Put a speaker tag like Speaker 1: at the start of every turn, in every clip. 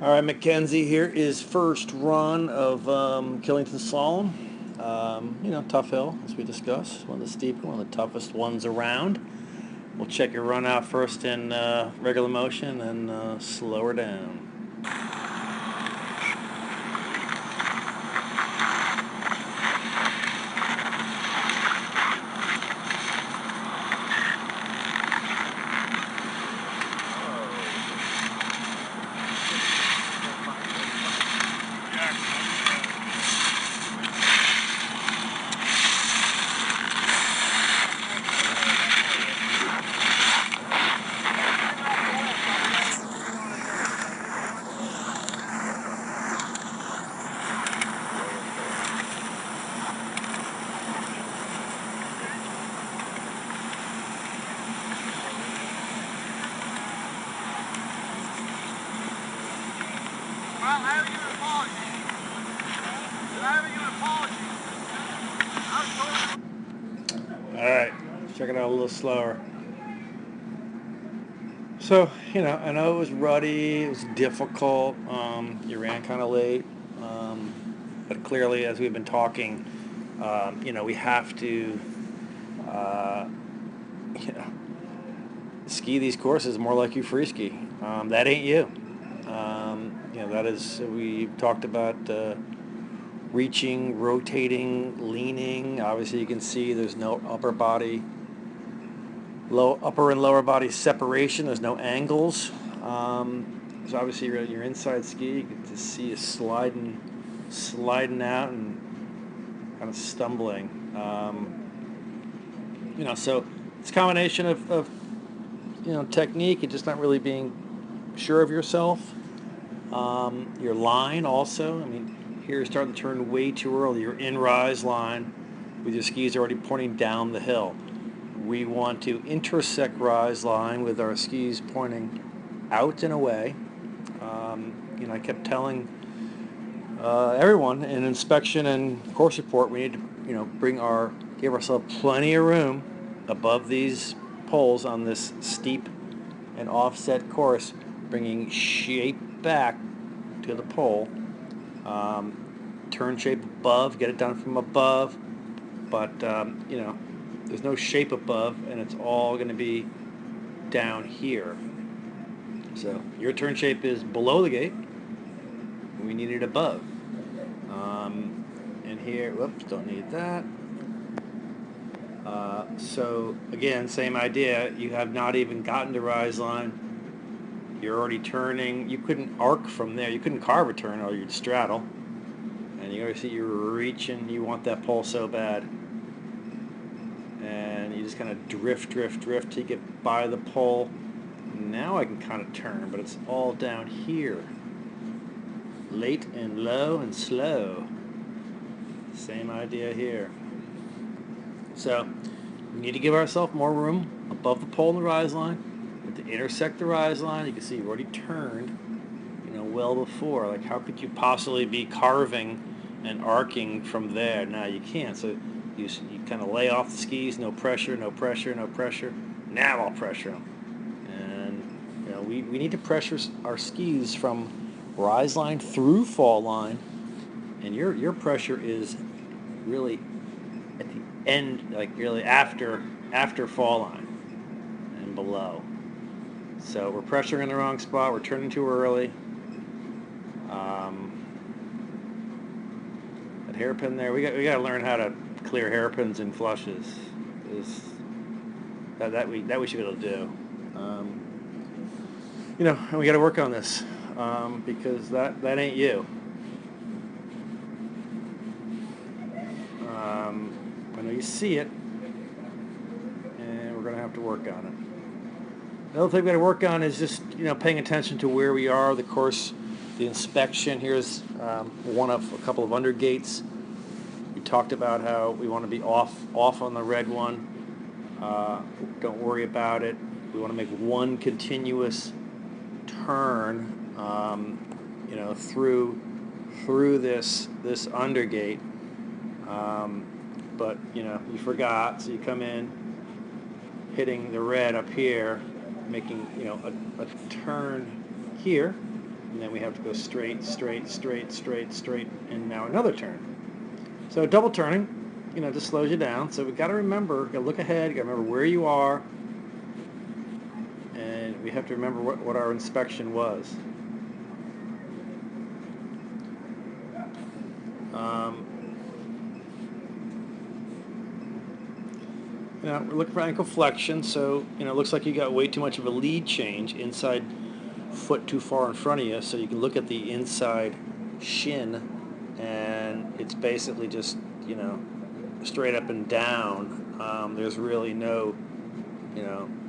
Speaker 1: All right, Mackenzie, here is first run of Killington Slalom. Tough hill, as we discussed. One of the steeper, one of the toughest ones around. We'll check your run out first in regular motion and slow her down.
Speaker 2: Well, I owe you an apology.
Speaker 1: All right, let's check it out a little slower. So, I know it was ruddy, it was difficult, you ran kind of late, but clearly, as we've been talking, we have to, uh, ski these courses more like you free ski. That ain't you. That is, we talked about reaching, rotating, leaning. Obviously, you can see there's no upper and lower body separation. There's no angles. So obviously, your inside ski, you get to see you sliding out and kind of stumbling. So it's a combination of technique and just not really being sure of yourself. Your line also, here you're starting to turn way too early. You're in rise line with your skis already pointing down the hill. We want to intersect rise line with our skis pointing out and away. I kept telling everyone in inspection and course report we need to give ourselves plenty of room above these poles on this steep and offset course, bringing shape back to the pole. Turn shape above, get it done from above, but there's no shape above, and it's all going to be down here. So your turn shape is below the gate. We need it above. And here, whoops, don't need that. So again, same idea. You have not even gotten to rise line. You're already turning. You couldn't arc from there. You couldn't carve a turn, or you'd straddle. And you see you're reaching. You want that pole so bad. And you just kind of drift till you get by the pole. Now I can kind of turn, but it's all down here. Late and low and slow. Same idea here. So we need to give ourselves more room above the pole and the rise line. To intersect the rise line, you can see you've already turned, well before. Like, how could you possibly be carving and arcing from there? No, you can't. So you kind of lay off the skis, no pressure. Now I'll pressure them. And, we need to pressure our skis from rise line through fall line. And your pressure is really at the end, like really after fall line and below. So we're pressuring in the wrong spot. We're turning too early. That hairpin there, we got to learn how to clear hairpins and flushes. That we should be able to do. And we got to work on this because that ain't you. I know you see it, and we're going to have to work on it. The other thing we got to work on is just paying attention to where we are, the course, the inspection. Here's one of a couple of undergates. We talked about how we want to be off on the red one. Don't worry about it. We want to make one continuous turn, through this undergate. But you forgot, so you come in, hitting the red up here, making a turn here, and then we have to go straight, straight, straight, straight, straight, and now another turn. So double turning, just slows you down. So we've got to remember, got to look ahead, got to remember where you are, and we have to remember what our inspection was. We're looking for ankle flexion, so it looks like you got way too much of a lead change, inside foot too far in front of you, so you can look at the inside shin, and it's basically just straight up and down. There's really no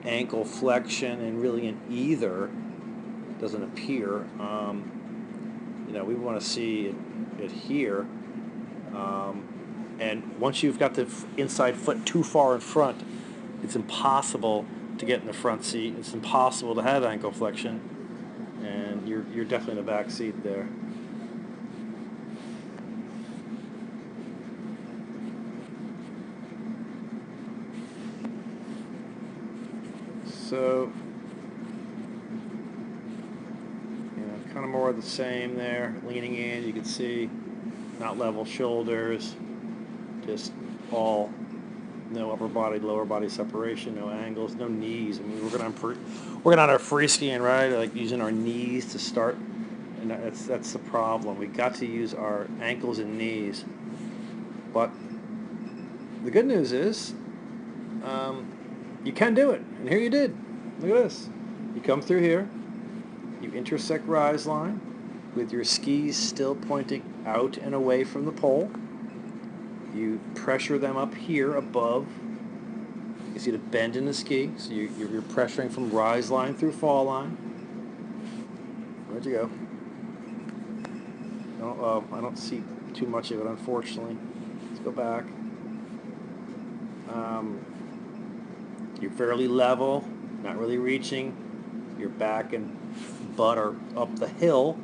Speaker 1: ankle flexion, and really in either doesn't appear. We want to see it here. And once you've got the inside foot too far in front, it's impossible to get in the front seat. It's impossible to have ankle flexion, and you're definitely in the back seat there. So, kind of more of the same there. Leaning in, you can see, not level shoulders. Just all, no upper body, lower body separation, no angles, no knees. I mean, we're going on our free skiing, right? Like using our knees to start, and that's the problem. We got to use our ankles and knees. But the good news is, you can do it, and here you did. Look at this. You come through here, you intersect rise line with your skis still pointing out and away from the pole. You pressure them up here above. You see the bend in the ski, so you're pressuring from rise line through fall line. Where'd you go? Oh, I don't see too much of it, unfortunately. Let's go back. You're fairly level, not really reaching. Your back and butt are up the hill,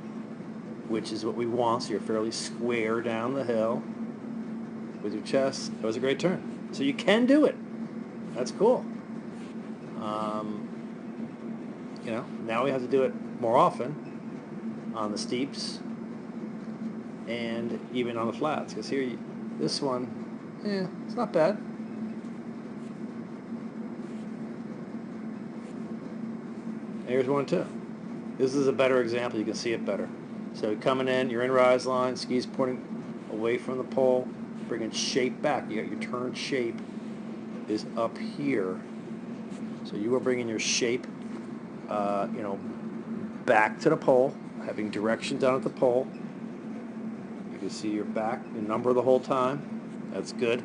Speaker 1: which is what we want, so you're fairly square down the hill with your chest. That was a great turn. So you can do it. That's cool. Now we have to do it more often on the steeps and even on the flats. Because here, this one, it's not bad. Here's one too. This is a better example. You can see it better. So coming in, you're in rise line, skis pointing away from the pole, bringing shape back. You got your turn shape is up here. So you are bringing your shape, back to the pole, having direction down at the pole. You can see your back, your number the whole time. That's good.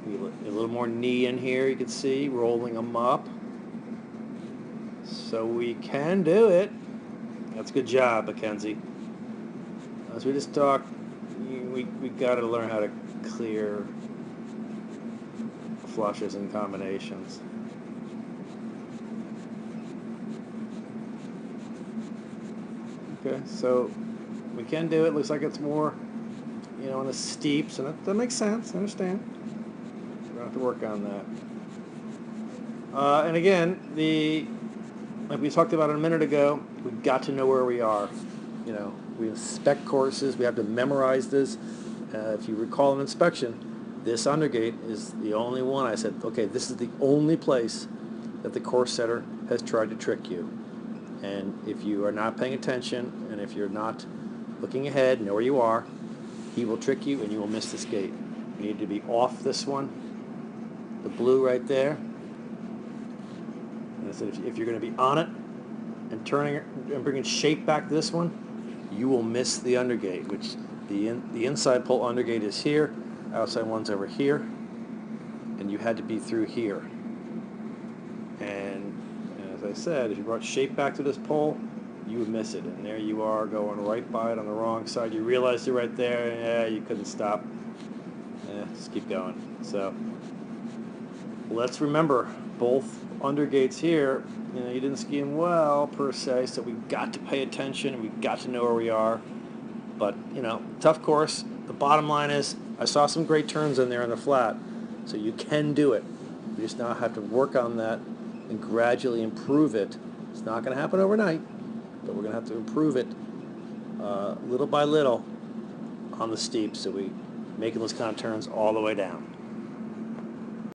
Speaker 1: A little more knee in here, you can see, rolling them up. So we can do it. That's a good job, Mackenzie. As we just talked, we got to learn how to clear flushes and combinations. Okay, so we can do it. Looks like it's more, on the steeps, and that makes sense. I understand. We're gonna have to work on that. And again, like we talked about a minute ago, we've got to know where we are. We inspect courses. We have to memorize this. If you recall an inspection, this undergate is the only one. I said, okay, this is the only place that the course setter has tried to trick you. And if you are not paying attention, and if you're not looking ahead, know where you are, he will trick you and you will miss this gate. You need to be off this one, the blue right there. And I said, if you're going to be on it and turning it and bringing shape back to this one, you will miss the undergate, which the inside pole undergate is here, outside one's over here, and you had to be through here. And as I said, if you brought shape back to this pole, you would miss it. And there you are going right by it on the wrong side. You realized you're right there, you couldn't stop. Just keep going. So let's remember both undergates here. You didn't ski them well per se, so we've got to pay attention and we've got to know where we are. But tough course. The bottom line is I saw some great turns in there on the flat, so you can do it. We just now have to work on that and gradually improve it It's not going to happen overnight, but we're going to have to improve it little by little on the steep, so we making those kind of turns all the way down.